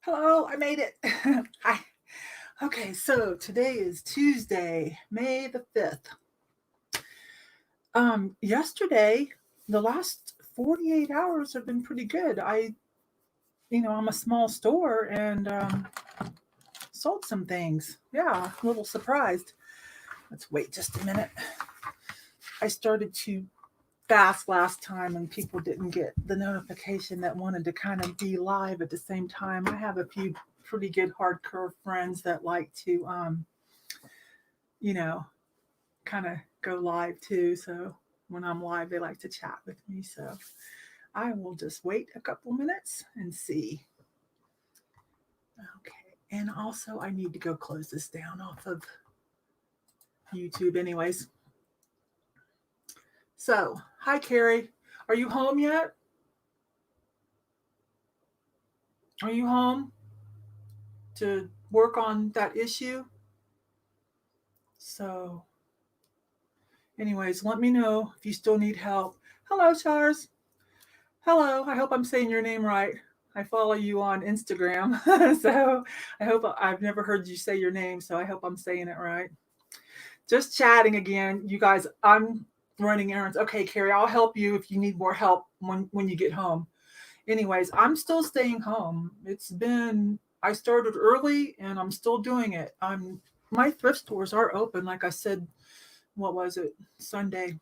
Hello, I made it. Hi. Okay, so today is Tuesday, May the 5th. Yesterday, the last 48 hours have been pretty good. I'm a small store and sold some things. Yeah, a little surprised. Let's wait just a minute. I started to fast last time and people didn't get the notification that wanted to kind of be live at the same time. I have a few pretty good hardcore friends that like to you know, kind of go live too. So when I'm live, they like to chat with me. So I will just wait a couple minutes and see. Okay. And also, I need to go close this down off of YouTube, anyways. So, hi, Carrie. Are you home yet? Are you home to work on that issue? So, anyways, let me know if you still need help. Hello, Chars. Hello. I hope I'm saying your name right. I follow you on Instagram. So I hope I've never heard you say your name. So I hope I'm saying it right. Just chatting again. You guys, I'm running errands. Okay, Carrie, I'll help you if you need more help when you get home. Anyways, I'm still staying home. I started early and I'm still doing it. My thrift stores are open, like I said, what was it, Sunday?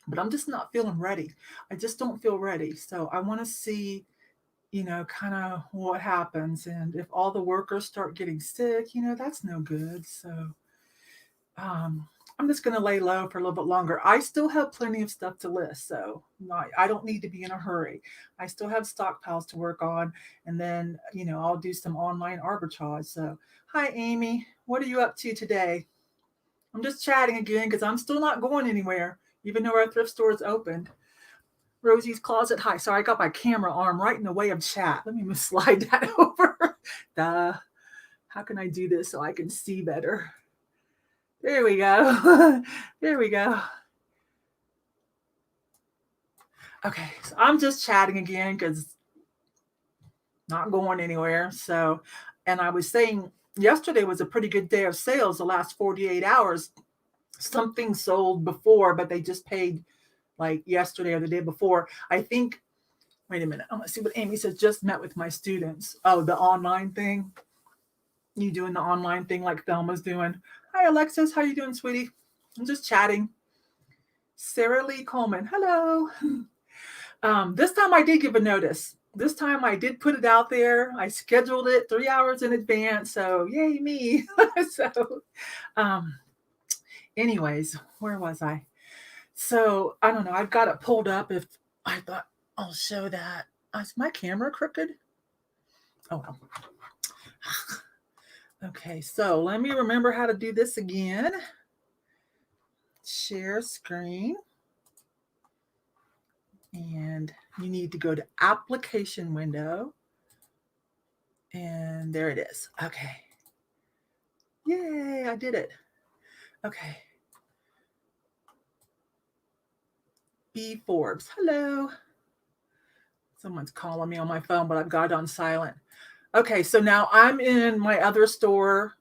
But I'm just not feeling ready. I just don't feel ready. So I want to see kind of what happens. And if all the workers start getting sick, that's no good. So I'm just going to lay low for a little bit longer. I still have plenty of stuff to list. So I don't need to be in a hurry. I still have stockpiles to work on. And then, I'll do some online arbitrage. So, hi, Amy. What are you up to today? I'm just chatting again because I'm still not going anywhere, even though our thrift store is open. Rosie's Closet. Hi. Sorry, I got my camera arm right in the way of chat. Let me slide that over. Duh. How can I do this so I can see better? There we go. There we go. Okay, so I'm just chatting again because not going anywhere. So, and I was saying yesterday was a pretty good day of sales. The last 48 hours, something sold before, but they just paid like yesterday or the day before. I think. Wait a minute. I'm gonna see what Amy says. Just met with my students. Oh, the online thing. You doing the online thing like Thelma's doing. Hi, Alexis. How you doing, sweetie? I'm just chatting. Sarah Lee Coleman. Hello. This time I did give a notice. This time I did put it out there. I scheduled it 3 hours in advance. So yay me. So um, anyways, where was I? So I don't know. I've got it pulled up. If I thought I'll show that. Is my camera crooked? Oh well. Okay, so let me remember how to do this again. Share screen. And you need to go to application window. And there it is. Okay. Yay, I did it. Okay. B Forbes. Hello. Someone's calling me on my phone, but I've got it on silent. Okay, so now I'm in my other store,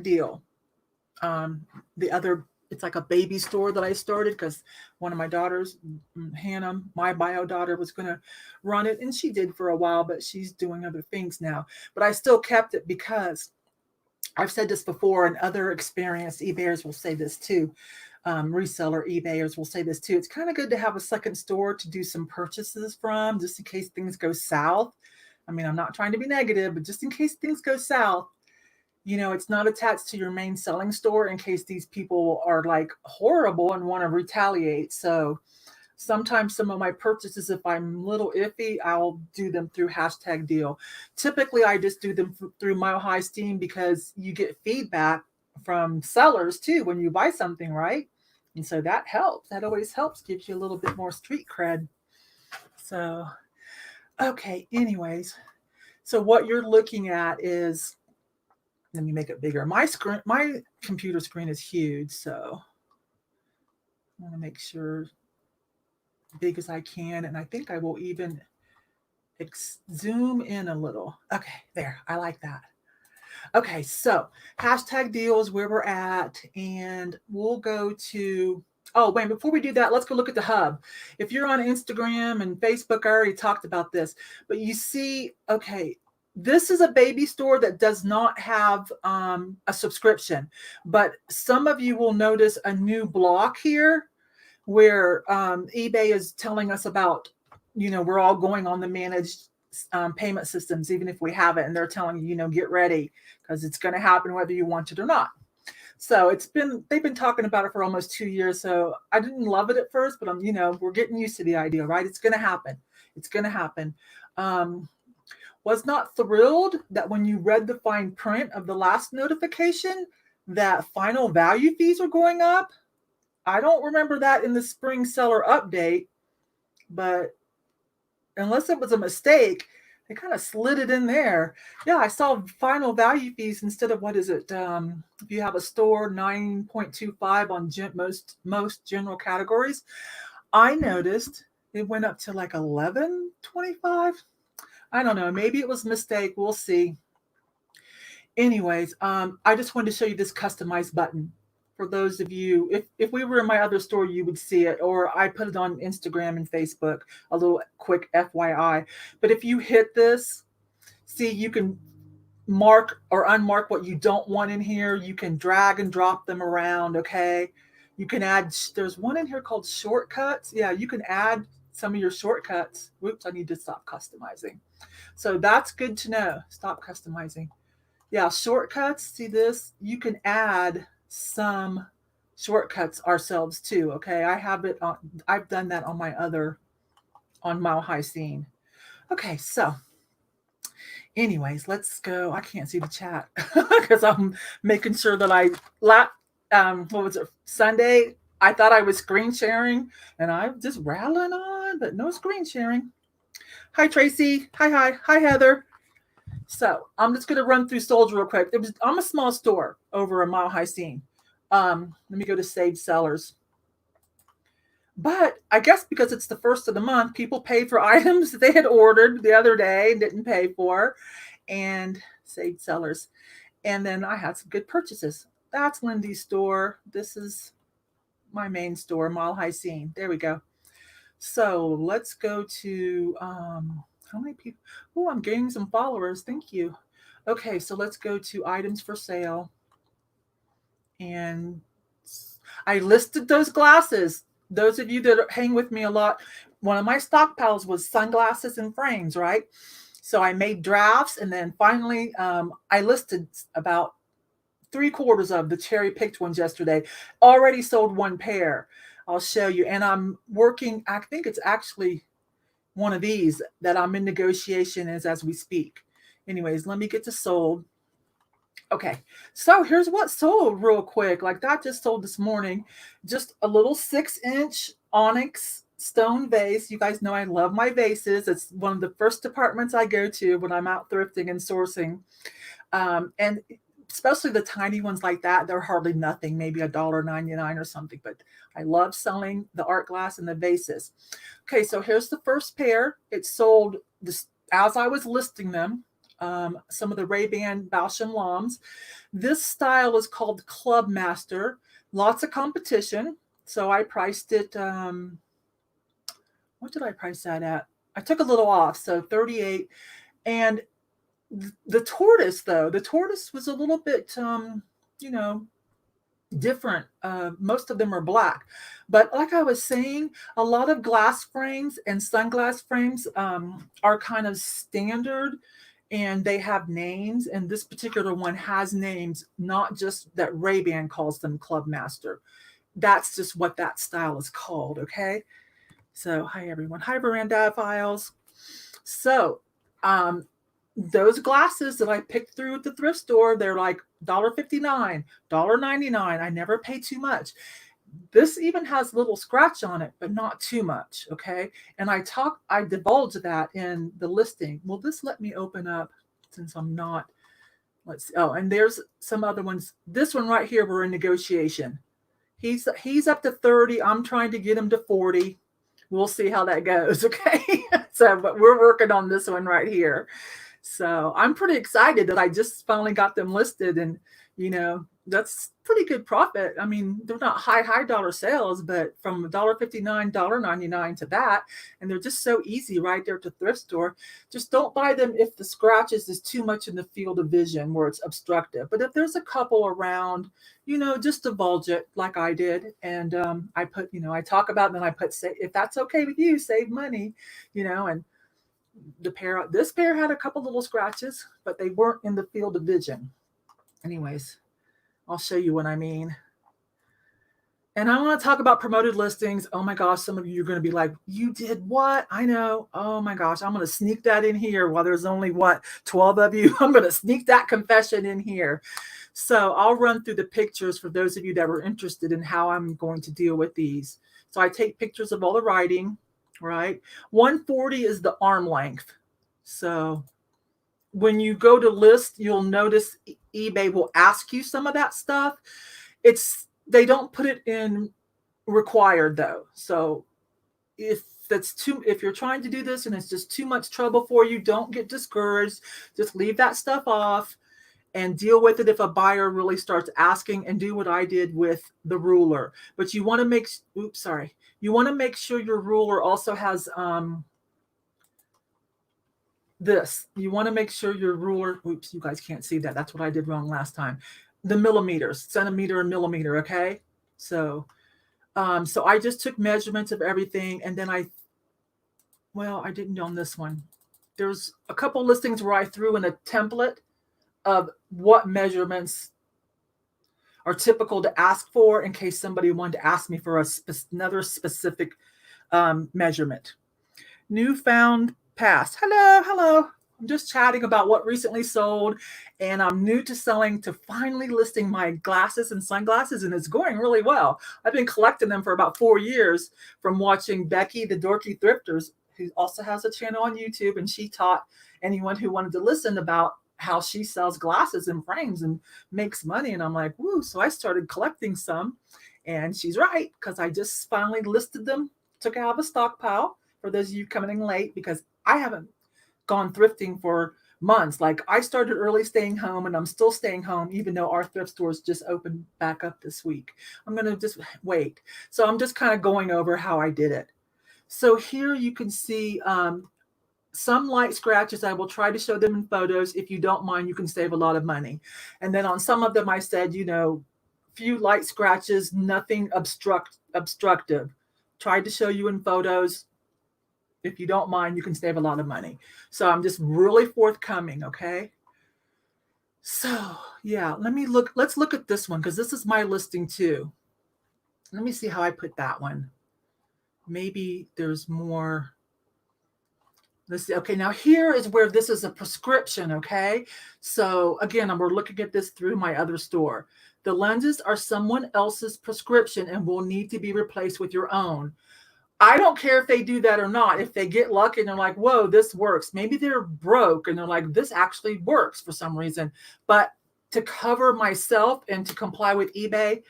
#deal. The other, it's like a baby store that I started because one of my daughters, Hannah, my bio daughter, was going to run it, and she did for a while, but she's doing other things now. But I still kept it because I've said this before, and other experienced eBayers will say this too. Reseller eBayers will say this too. It's kind of good to have a second store to do some purchases from, just in case things go south. I mean, I'm not trying to be negative, but just in case things go south, it's not attached to your main selling store in case these people are like horrible and want to retaliate. So sometimes some of my purchases, if I'm a little iffy, I'll do them through #deal. Typically, I just do them through Mile High Steam because you get feedback from sellers too when you buy something, right? And so that helps. That always helps, gives you a little bit more street cred. So, okay, anyways. So what you're looking at is, let me make it bigger. My computer screen is huge, so I want to make sure big as I can. And I think I will even zoom in a little. Okay, there. I like that. Okay, so hashtag deals where we're at, and we'll go to. Oh, wait, before we do that, let's go look at the hub. If you're on Instagram and Facebook, I already talked about this, but you see, okay, this is a baby store that does not have a subscription, but some of you will notice a new block here where eBay is telling us about, we're all going on the managed payment systems, even if we have it, and they're telling you, get ready because it's going to happen whether you want it or not. So they've been talking about it for almost 2 years. So I didn't love it at first, but we're getting used to the idea, right? It's going to happen. It's going to happen. Was not thrilled that when you read the fine print of the last notification that final value fees are going up. I don't remember that in the spring seller update, but unless it was a mistake, they kind of slid it in there. Yeah, I saw final value fees instead of, what is it? If you have a store, 9.25 on most general categories. I noticed it went up to like 11.25. I don't know. Maybe it was a mistake. We'll see. Anyways, I just wanted to show you this customized button. For those of you, if we were in my other store, you would see it, or I put it on Instagram and Facebook, a little quick FYI. But if you hit this, see, you can mark or unmark what you don't want in here. You can drag and drop them around, okay? You can add, there's one in here called shortcuts. Yeah, you can add some of your shortcuts. Whoops, I need to stop customizing. So that's good to know. Stop customizing. Yeah, shortcuts, see this? You can add some shortcuts ourselves too, okay? I've done that on on Mile High Scene. Okay, so anyways, let's go. I can't see the chat because I'm making sure that what was it, Sunday? I thought I was screen sharing and I'm just rattling on, but no screen sharing. Hi, Tracy. Hi, Heather. So I'm just going to run through Solds real quick. I'm a small store over a Mile High Scene. Let me go to Saved Sellers. But I guess because it's the first of the month, people paid for items that they had ordered the other day and didn't pay for, and Saved Sellers. And then I had some good purchases. That's Lindy's store. This is my main store, Mile High Scene. There we go. So let's go to how many people? Oh, I'm gaining some followers. Thank you. Okay, so let's go to items for sale. And I listed those glasses. Those of you that hang with me a lot, one of my stockpiles was sunglasses and frames, right? So I made drafts, and then finally I listed about 3/4 of the cherry picked ones yesterday. Already sold one pair. I'll show you. And I'm working, I think it's actually one of these that I'm in negotiation as we speak. Anyways, let me get to sold. Okay, so here's what sold real quick. Like that just sold this morning. Just a little 6-inch onyx stone vase. You guys know I love my vases. It's one of the first departments I go to when I'm out thrifting and sourcing. And especially the tiny ones like that, they're hardly nothing, maybe $1.99 or something. But I love selling the art glass and the vases. Okay, so here's the first pair. It sold this as I was listing them. Some of the Ray-Ban Bausch & Lombs. This style is called Club Master. Lots of competition. So I priced it, what did I price that at? I took a little off, so 38. And the tortoise, though, the tortoise was a little bit, different. Most of them are black. But like I was saying, a lot of glass frames and sunglass frames are kind of standard, and they have names. And this particular one has names, not just that Ray-Ban calls them Club Master. That's just what that style is called, okay? So, hi, everyone. Hi, Veranda Files. So, those glasses that I picked through at the thrift store, they're like $1.59, $1.99. I never pay too much. This even has a little scratch on it, but not too much, okay? And I divulge that in the listing. Will this let me open up since I'm not? Let's see. Oh, and there's some other ones. This one right here, we're in negotiation. He's up to 30. I'm trying to get him to 40. we'll see how that goes. Okay. So, but we're working on this one right here. So I'm pretty excited that I just finally got them listed, and that's pretty good profit. I mean, they're not high dollar sales, but from $1.59, $1.99 to that, and they're just so easy right there at the thrift store. Just don't buy them if the scratches is too much in the field of vision where it's obstructive. But if there's a couple around, just divulge it like I did. And I put, I talk about it, and then I put, say, if that's okay with you, save money, and this pair had a couple little scratches, but they weren't in the field of vision. Anyways, I'll show you what I mean. And I want to talk about promoted listings. Oh my gosh, some of you are going to be like, you did what? I know. Oh my gosh, I'm going to sneak that in here while there's only 12 of you. I'm going to sneak that confession in here. So I'll run through the pictures for those of you that are interested in how I'm going to deal with these. So I take pictures of all the writing, right? 140 is the arm length. So when you go to list, you'll notice eBay will ask you some of that stuff. They don't put it in required though. So if you're trying to do this and it's just too much trouble for you, don't get discouraged. Just leave that stuff off and deal with it if a buyer really starts asking, and do what I did with the ruler. But you want to make sure your ruler also has this. You want to make sure your ruler, you guys can't see that. That's what I did wrong last time. The millimeters, centimeter and millimeter, okay? So I just took measurements of everything, and then I didn't on this one. There's a couple listings where I threw in a template of what measurements are typical to ask for in case somebody wanted to ask me for another specific measurement. Newfound past. Hello. I'm just chatting about what recently sold, and I'm new to selling to finally listing my glasses and sunglasses, and it's going really well. I've been collecting them for about 4 years from watching Becky, the Dorky Thrifters, who also has a channel on YouTube, and she taught anyone who wanted to listen about how she sells glasses and frames and makes money. And I'm like, woo. So I started collecting some, and she's right, because I just finally listed them, took out of a stockpile for those of you coming in late, because I haven't gone thrifting for months. Like, I started early staying home, and I'm still staying home, even though our thrift stores just opened back up this week. I'm going to just wait. So I'm just kind of going over how I did it. So here you can see some light scratches. I will try to show them in photos. If you don't mind, you can save a lot of money. And then on some of them, I said, few light scratches, nothing obstructive. Tried to show you in photos. If you don't mind, you can save a lot of money. So I'm just really forthcoming, okay? So yeah, let's look at this one, because this is my listing too. Let me see how I put that one. Maybe there's more. Let's see. Okay, now here is where this is a prescription, okay? So again, we're looking at this through my other store. The lenses are someone else's prescription and will need to be replaced with your own. I don't care if they do that or not. If they get lucky and they're like, whoa, this works. Maybe they're broke and they're like, this actually works for some reason. But to cover myself and to comply with eBay,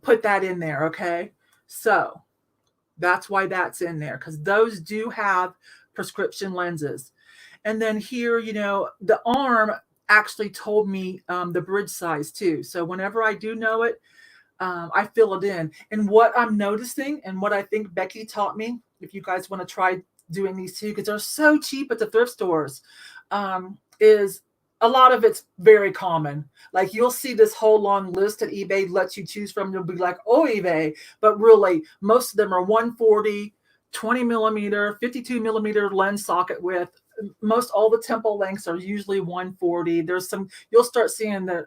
put that in there, okay? So that's why that's in there, because those do have prescription lenses. And then here, the arm actually told me the bridge size too. So whenever I do know it, I fill it in. And what I'm noticing, and what I think Becky taught me, if you guys want to try doing these too, because they're so cheap at the thrift stores, is a lot of it's very common. Like, you'll see this whole long list that eBay lets you choose from. You'll be like, oh, eBay. But really, most of them are 140, 20 millimeter, 52 millimeter lens socket width. Most all the temple lengths are usually 140. There's some, you'll start seeing that,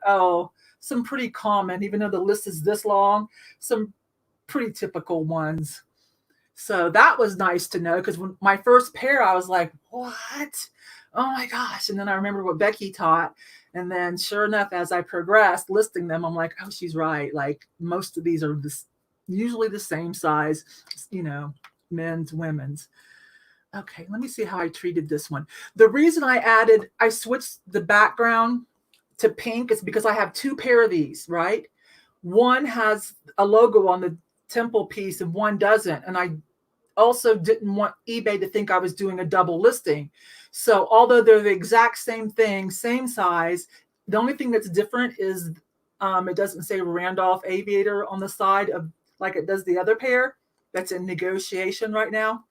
some pretty common, even though the list is this long, some pretty typical ones. So that was nice to know, because when my first pair, I was like, what? Oh my gosh. And then I remember what Becky taught. And then sure enough, as I progressed listing them, I'm like, oh, she's right. Like, most of these are usually the same size, men's, women's. Okay, let me see how I treated this one. The reason I switched the background to pink is because I have 2 pair of these, right? One has a logo on the temple piece and one doesn't. And I also didn't want eBay to think I was doing a double listing. So although they're the exact same thing, same size, the only thing that's different is it doesn't say Randolph Aviator on the side of like it does the other pair. That's in negotiation right now.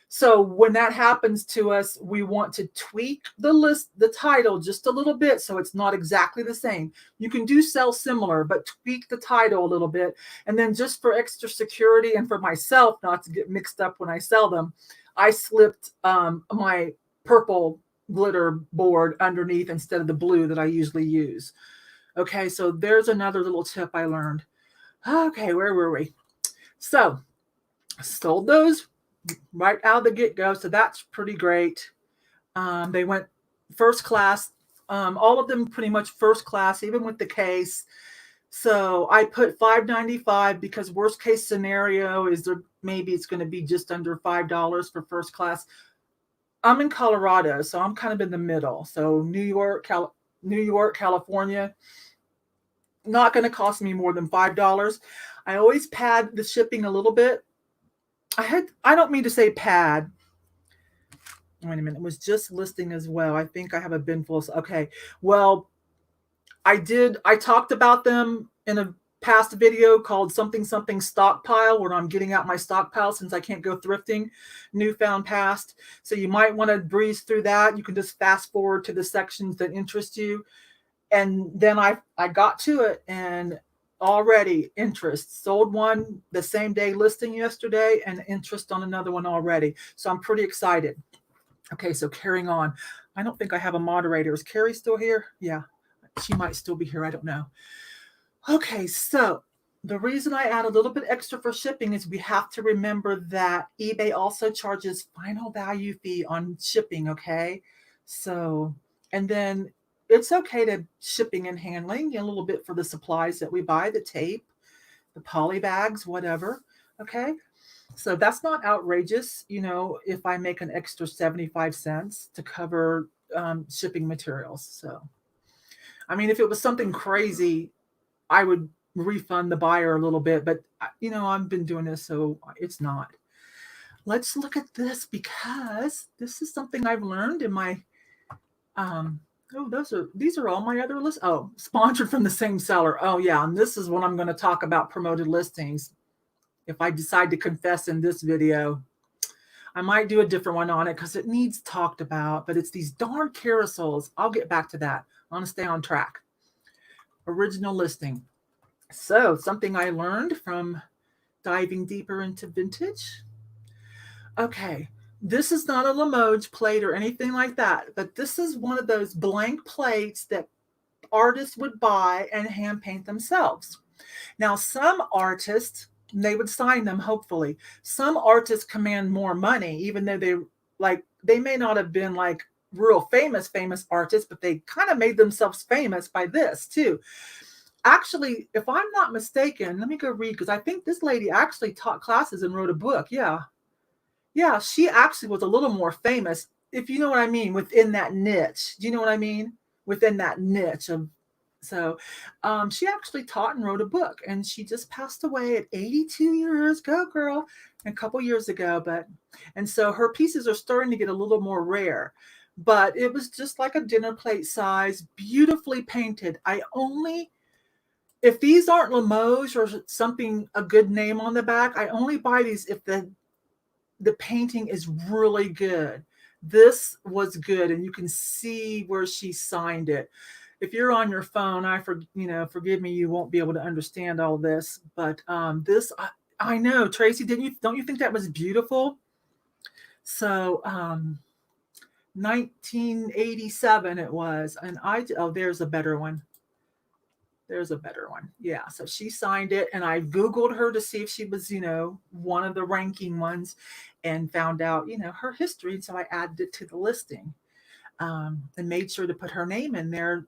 So when that happens to us, we want to tweak the title just a little bit so it's not exactly the same. You can do sell similar, but tweak the title a little bit. And then just for extra security and for myself not to get mixed up when I sell them, I slipped my purple glitter board underneath instead of the blue that I usually use. Okay, so there's another little tip I learned. Okay, where were we? So sold those right out of the get-go, so that's pretty great. They went first class, all of them pretty much first class, even with the case. So I put $5.95 because worst case scenario is there maybe it's going to be just under $5 for first class. I'm in Colorado, so I'm kind of in the middle. So New York, California, not going to cost me more than $5. I always pad the shipping a little bit. I don't mean to say pad. Wait a minute. It was just listing as well. I think I have a bin full. Okay. Well, I talked about them in a past video called something stockpile, where I'm getting out my stockpile since I can't go thrifting, newfound past. So you might want to breeze through that. You can just fast forward to the sections that interest you. And then I got to it, and already interest, sold one the same day listing yesterday, and interest on another one already. So I'm pretty excited. Okay, so carrying on. I don't think I have a moderator. Is Carrie still here? Yeah, she might still be here. I don't know. Okay, so the reason I add a little bit extra for shipping is we have to remember that eBay also charges final value fee on shipping, okay? So, and then it's okay to shipping and handling a little bit for the supplies that we buy, the tape, the poly bags, whatever, okay? So that's not outrageous, if I make an extra 75 cents to cover shipping materials. So, I mean, if it was something crazy, I would refund the buyer a little bit, but I've been doing this, so it's not. Let's look at this because this is something I've learned in my these are all my other lists. Oh, sponsored from the same seller. Oh yeah, and this is what I'm going to talk about, promoted listings. If I decide to confess in this video, I might do a different one on it because it needs talked about, but it's these darn carousels. I'll get back to that. I want to stay on track. Original listing. So something I learned from diving deeper into vintage. Okay, this is not a Limoges plate or anything like that, but this is one of those blank plates that artists would buy and hand paint themselves. Now, some artists, they would sign them, hopefully. Some artists command more money, even though they may not have been like real famous artists, but they kind of made themselves famous by this too. Actually, if I'm not mistaken, let me go read, because I think this lady actually taught classes and wrote a book. Yeah. Yeah, she actually was a little more famous, if you know what I mean, within that niche. Do you know what I mean? Within that niche of, so she actually taught and wrote a book, and she just passed away at 82 years. Go girl, a couple years ago. And so her pieces are starting to get a little more rare, but it was just like a dinner plate size, beautifully painted. If these aren't Limoges or something, a good name on the back, I only buy these if the painting is really good. This was good, and you can see where she signed it. If you're on your phone, forgive me, you won't be able to understand all this, but this, I know, Tracy, don't you think that was beautiful? So 1987 it was, and there's a better one. There's a better one. Yeah. So she signed it, and I Googled her to see if she was, one of the ranking ones, and found out, her history. So I added it to the listing, and made sure to put her name in there,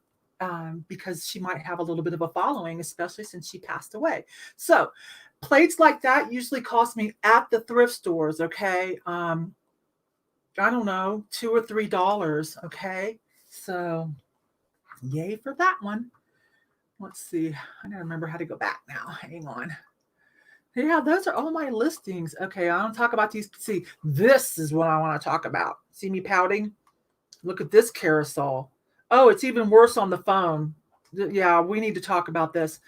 because she might have a little bit of a following, especially since she passed away. So plates like that usually cost me at the thrift stores. Okay. I don't know, $2 or $3. Okay. So yay for that one. Let's see. I gotta remember how to go back now. Hang on. Yeah, those are all my listings. Okay, I don't talk about these. See, this is what I want to talk about. See me pouting? Look at this carousel. Oh, it's even worse on the phone. Yeah, we need to talk about this.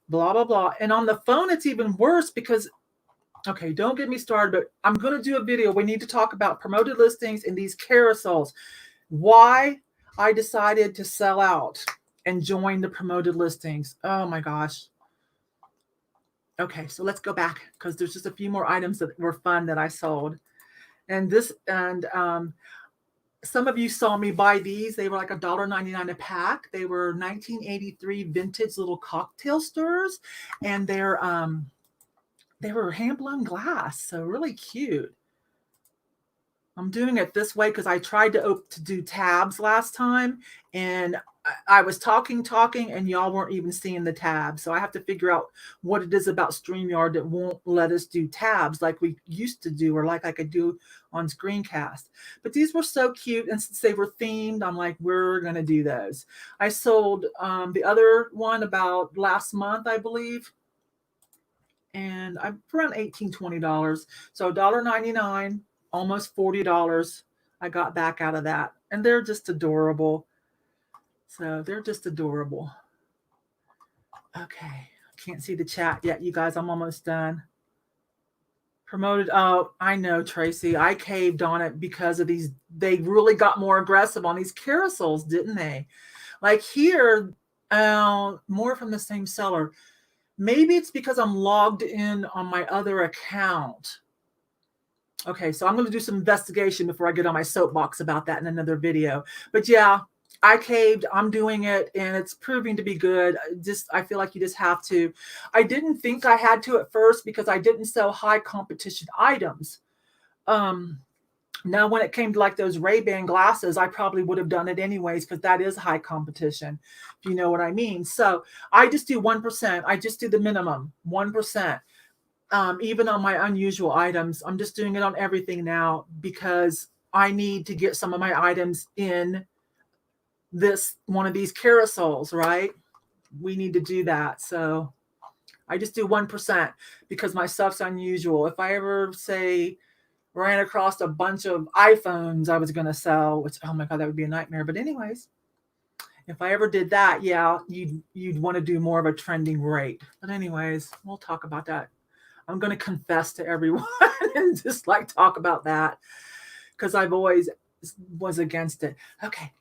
Blah, blah, blah. And on the phone, it's even worse because, okay, don't get me started, but I'm going to do a video. We need to talk about promoted listings and these carousels. Why I decided to sell out and join the promoted listings. Oh my gosh. Okay, so let's go back because there's just a few more items that were fun that I sold. And some of you saw me buy these. They were like $1.99 a pack. They were 1983 vintage little cocktail stirrers, and they were hand blown glass, so really cute. I'm doing it this way because I tried to do tabs last time, and I was talking, and y'all weren't even seeing the tabs. So I have to figure out what it is about StreamYard that won't let us do tabs like we used to do, or like I could do on Screencast. But these were so cute, and since they were themed, I'm like, we're going to do those. I sold the other one about last month, I believe, and I'm around $18, $20. So $1.99, almost $40 I got back out of that. And they're just adorable. So they're just adorable. Okay. I can't see the chat yet, you guys. I'm almost done. Promoted. Oh, I know, Tracy. I caved on it because of these. They really got more aggressive on these carousels, didn't they? Like here, more from the same seller. Maybe it's because I'm logged in on my other account. Okay, so I'm going to do some investigation before I get on my soapbox about that in another video. But yeah, I caved. I'm doing it, and it's proving to be good. I feel like you just have to. I didn't think I had to at first because I didn't sell high competition items. Now, when it came to like those Ray-Ban glasses, I probably would have done it anyways because that is high competition, if you know what I mean. So I just do 1%. I just do the minimum, 1%. Even on my unusual items. I'm just doing it on everything now because I need to get some of my items in one of these carousels, right? We need to do that. So I just do 1% because my stuff's unusual. If I ever say ran across a bunch of iPhones I was going to sell, which, oh my God, that would be a nightmare. But anyways, if I ever did that, yeah, you'd want to do more of a trending rate. But anyways, we'll talk about that. I'm going to confess to everyone and just like talk about that because I've always was against it. Okay.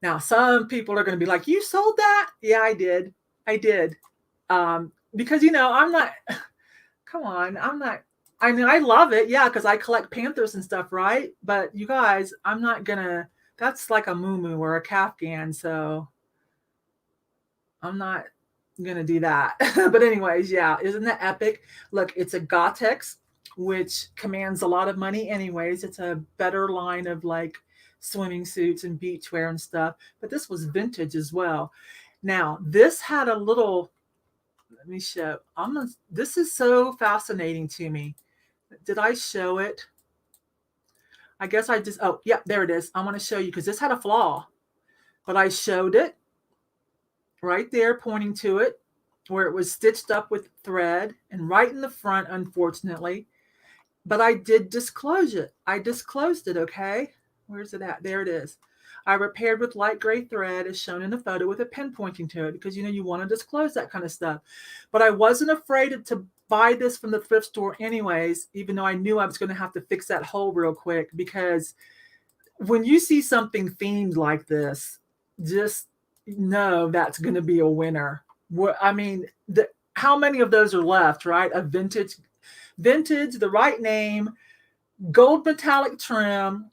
Now, some people are going to be like, you sold that? Yeah, I did. Because, I'm not, come on, I'm not, I mean, I love it. Yeah, because I collect Panthers and stuff, right? But you guys, I'm not going to, that's like a muumuu or a Kafgan. So I'm not gonna do that. But anyways, yeah, isn't that epic? Look, it's a Gotex, which commands a lot of money anyways. It's a better line of like swimming suits and beachwear and stuff, but this was vintage as well. Now, this had a little, let me show. This is so fascinating to me. Did I show it? I guess I just, oh, yeah, there it is. I want to show you because this had a flaw, but I showed it right there, pointing to it, where it was stitched up with thread and right in the front, unfortunately. But I did disclose it. I disclosed it, okay? Where's it at? There it is. I repaired with light gray thread as shown in the photo with a pen pointing to it because, you want to disclose that kind of stuff. But I wasn't afraid to buy this from the thrift store anyways, even though I knew I was going to have to fix that hole real quick because when you see something themed like this, just know that's going to be a winner. I mean, how many of those are left, right? A vintage, the right name, gold metallic trim,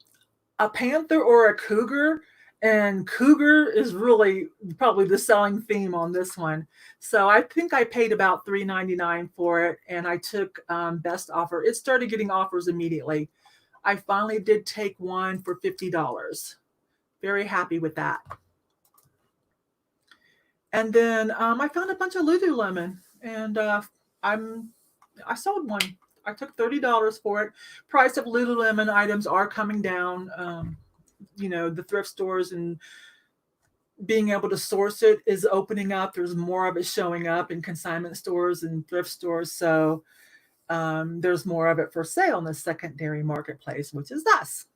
a panther or a cougar. And cougar is really probably the selling theme on this one. So I think I paid about $3.99 for it, and I took best offer. It started getting offers immediately. I finally did take one for $50. Very happy with that. And then I found a bunch of Lululemon, and I sold one. I took $30 for it. Price of Lululemon items are coming down. The thrift stores and being able to source it is opening up. There's more of it showing up in consignment stores and thrift stores. So there's more of it for sale in the secondary marketplace, which is us.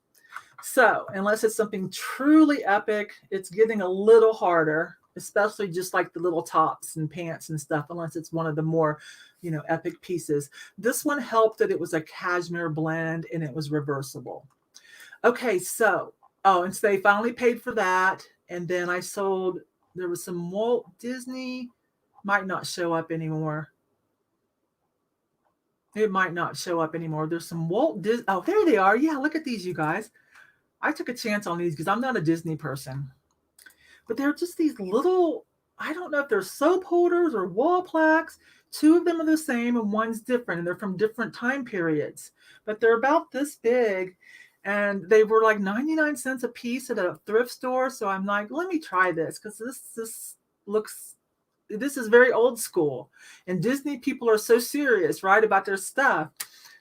So unless it's something truly epic, it's getting a little harder, especially just like the little tops and pants and stuff, unless it's one of the more, epic pieces. This one helped that it was a cashmere blend and it was reversible. Okay, so, and so they finally paid for that. And then I sold, there was some Walt Disney, might not show up anymore. It might not show up anymore. There's some Walt Disney. Oh, there they are. Yeah, look at these, you guys. I took a chance on these because I'm not a Disney person. But they're just these little, I don't know if they're soap holders or wall plaques. Two of them are the same and one's different. And they're from different time periods. But they're about this big. And they were like 99 cents a piece at a thrift store. So I'm like, let me try this because this is very old school. And Disney people are so serious, right, about their stuff.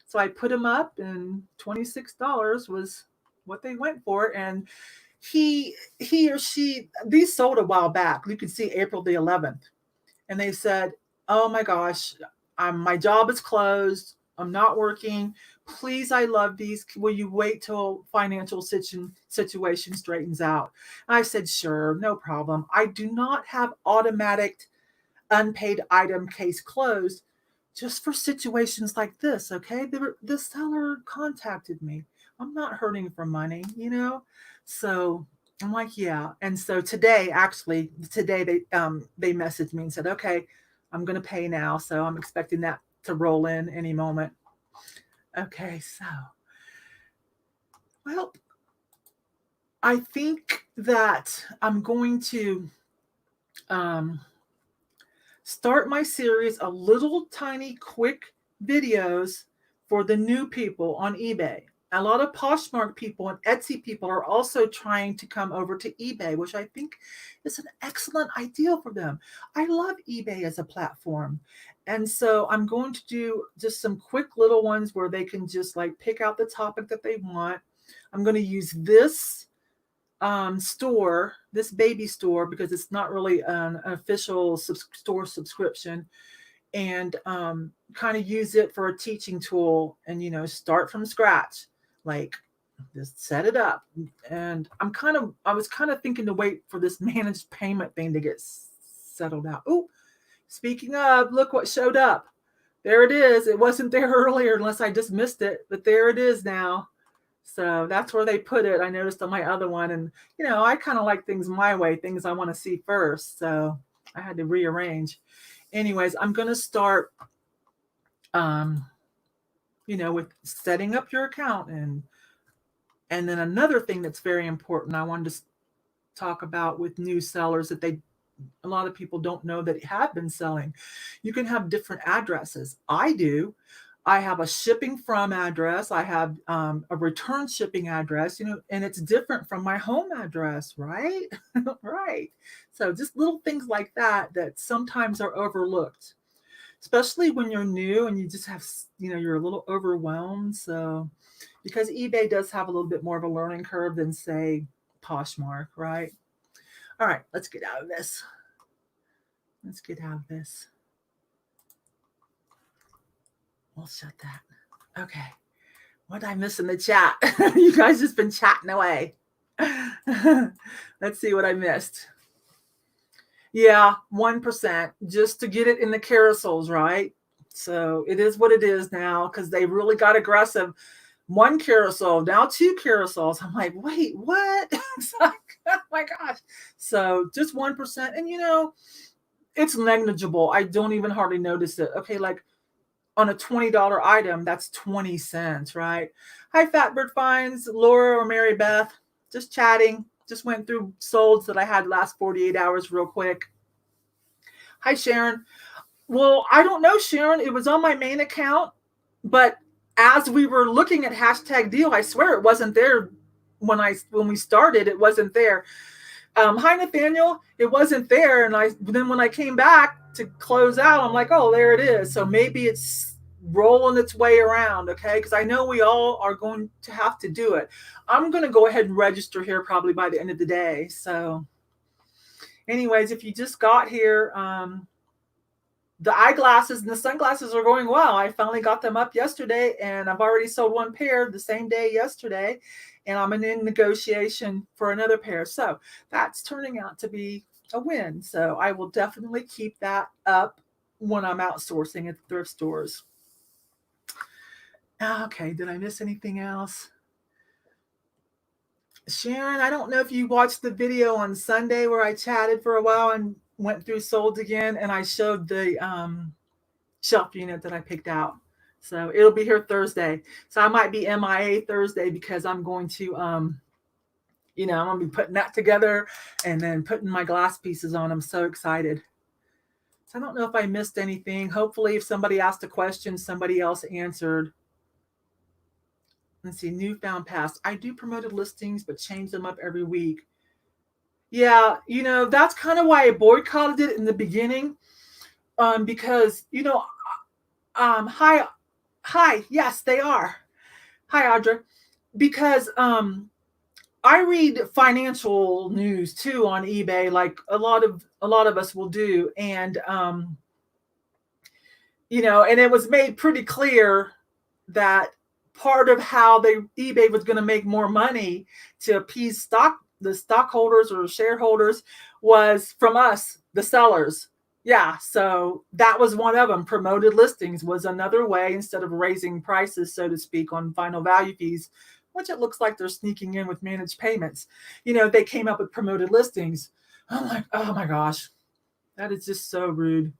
So I put them up and $26 was what they went for. And he or she, these sold a while back. You can see April the 11th. And they said, oh my gosh, my job is closed. I'm not working. Please, I love these. Will you wait till financial situation straightens out? And I said, sure, no problem. I do not have automatic unpaid item case closed just for situations like this. Okay. The seller contacted me. I'm not hurting for money, So I'm like, yeah. And so today they messaged me and said, okay, I'm going to pay now. So I'm expecting that to roll in any moment. Okay. So, well, I think that I'm going to, start my series of little tiny quick videos for the new people on eBay. A lot of Poshmark people and Etsy people are also trying to come over to eBay, which I think is an excellent idea for them. I love eBay as a platform. And so I'm going to do just some quick little ones where they can just like pick out the topic that they want. I'm going to use this store, this baby store, because it's not really an official store subscription, and kind of use it for a teaching tool and start from scratch, like just set it up. And I was kind of thinking to wait for this managed payment thing to get settled out. Oh, speaking of, look what showed up. There it is. It wasn't there earlier unless I just missed it, but there it is now. So that's where they put it. I noticed on my other one. And, I kind of like things my way, things I want to see first. So I had to rearrange. Anyways, I'm going to start, with setting up your account. And then another thing that's very important I wanted to talk about with new sellers that a lot of people don't know that have been selling. You can have different addresses. I do. I have a shipping from address. I have a return shipping address, and it's different from my home address, right? Right. So just little things like that sometimes are overlooked, especially when you're new and you just have, you're a little overwhelmed. So because eBay does have a little bit more of a learning curve than, say, Poshmark, right? All right, let's get out of this. We'll shut that. Okay. What did I miss in the chat? You guys just been chatting away. Let's see what I missed. Yeah, 1%, just to get it in the carousels, right? So it is what it is now because they really got aggressive. One carousel, now 2 carousels. I'm like, wait, what? It's like, oh my gosh. So just 1%. And, it's negligible. I don't even hardly notice it. Okay, like on a $20 item, that's 20 cents, right? Hi, Fatbird Finds, Laura or Mary Beth. Just chatting. Just went through solds that I had last 48 hours real quick. Hi, Sharon. Well, I don't know, Sharon. It was on my main account, but as we were looking at hashtag deal, I swear it wasn't there when we started. It wasn't there. Hi, Nathaniel. It wasn't there, and then when I came back to close out, I'm like, oh, there it is. So maybe it's rolling its way around, okay? Because I know we all are going to have to do it. I'm going to go ahead and register here probably by the end of the day. So anyways, if you just got here, the eyeglasses and the sunglasses are going well. I finally got them up yesterday, and I've already sold one pair the same day yesterday, and I'm in negotiation for another pair. So that's turning out to be a win. So I will definitely keep that up when I'm outsourcing at the thrift stores. Okay, did I miss anything else? Sharon, I don't know if you watched the video on Sunday where I chatted for a while and went through sold again, and I showed the shelf unit that I picked out. So it'll be here Thursday. So I might be MIA Thursday because I'm going to, I'm going to be putting that together and then putting my glass pieces on. I'm so excited. So I don't know if I missed anything. Hopefully, if somebody asked a question, somebody else answered. Let's see, newfound past. I do promoted listings, but change them up every week. Yeah, that's kind of why I boycotted it in the beginning. Because, hi, yes, they are. Hi, Audra. Because I read financial news too on eBay, like a lot of us will do. And and it was made pretty clear that part of how eBay was going to make more money to appease the stockholders or shareholders was from us, the sellers. Yeah, so that was one of them. Promoted listings was another way, instead of raising prices, so to speak, on final value fees, which it looks like they're sneaking in with managed payments. They came up with promoted listings. I'm like, oh my gosh, that is just so rude.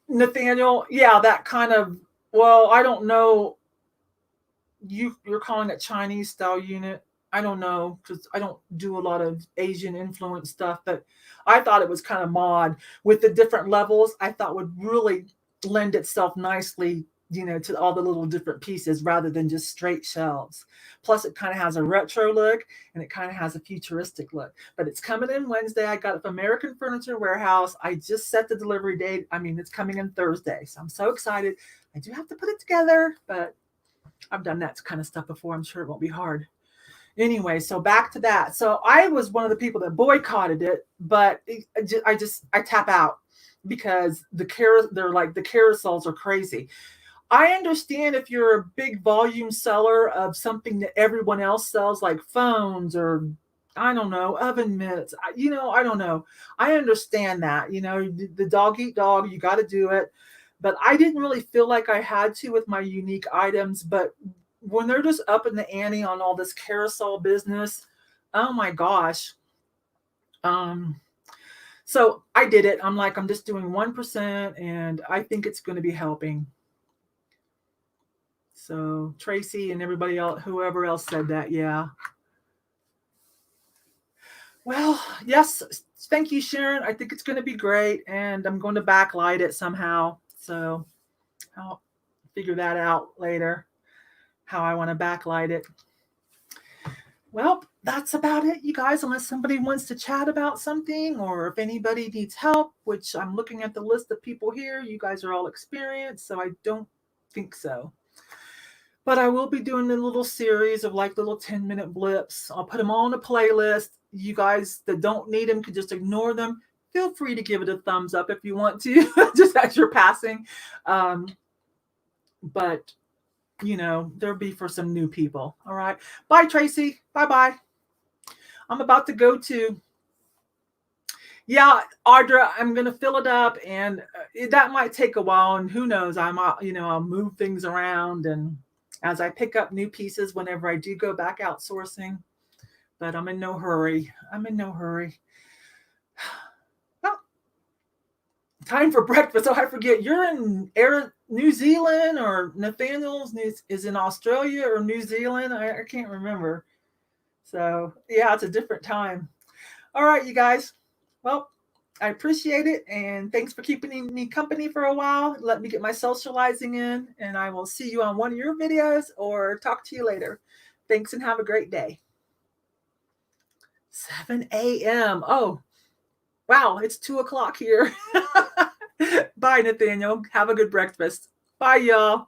Nathaniel, yeah, that kind of, well, I don't know. You're calling it Chinese style unit. I don't know, because I don't do a lot of Asian influence stuff, but I thought it was kind of mod with the different levels. I thought would really lend itself nicely, to all the little different pieces rather than just straight shelves. Plus, it kind of has a retro look and it kind of has a futuristic look. But it's coming in Wednesday. I got it from American Furniture Warehouse. I just set the delivery date. I mean, it's coming in Thursday, so I'm so excited. I do have to put it together, but I've done that kind of stuff before. I'm sure it won't be hard. Anyway, so back to that. So I was one of the people that boycotted it, but I tap out because the carousels are crazy. I understand if you're a big volume seller of something that everyone else sells, like phones or I don't know, oven mitts. I don't know. I understand that. The dog eat dog. You got to do it. But I didn't really feel like I had to with my unique items. But when they're just up in the ante on all this carousel business, oh my gosh. So I did it. I'm like, I'm just doing 1%, and I think it's going to be helping. So Tracy and everybody else, whoever else said that, yeah. Well, yes, thank you, Sharon. I think it's going to be great, and I'm going to backlight it somehow. So I'll figure that out later, how I want to backlight it. Well, that's about it, you guys, unless somebody wants to chat about something, or if anybody needs help, which I'm looking at the list of people here. You guys are all experienced, so I don't think so. But I will be doing a little series of like little 10-minute blips. I'll put them all in a playlist. You guys that don't need them can just ignore them. Feel free to give it a thumbs up if you want to, just as you're passing. But, there'll be for some new people. All right. Bye, Tracy. Bye-bye. I'm about to go to... Yeah, Audra, I'm going to fill it up, and that might take a while, and who knows, I'll move things around, and as I pick up new pieces whenever I do go back outsourcing, but I'm in no hurry. Well, time for breakfast. Oh, I forget, you're in New Zealand, or Nathaniel's is in Australia or New Zealand. I can't remember. So yeah, it's a different time. All right, you guys. Well, I appreciate it, and thanks for keeping me company for a while. Let me get my socializing in, and I will see you on one of your videos or talk to you later. Thanks, and have a great day. 7 a.m. Oh, wow, it's 2 o'clock here. Bye, Nathaniel. Have a good breakfast. Bye, y'all.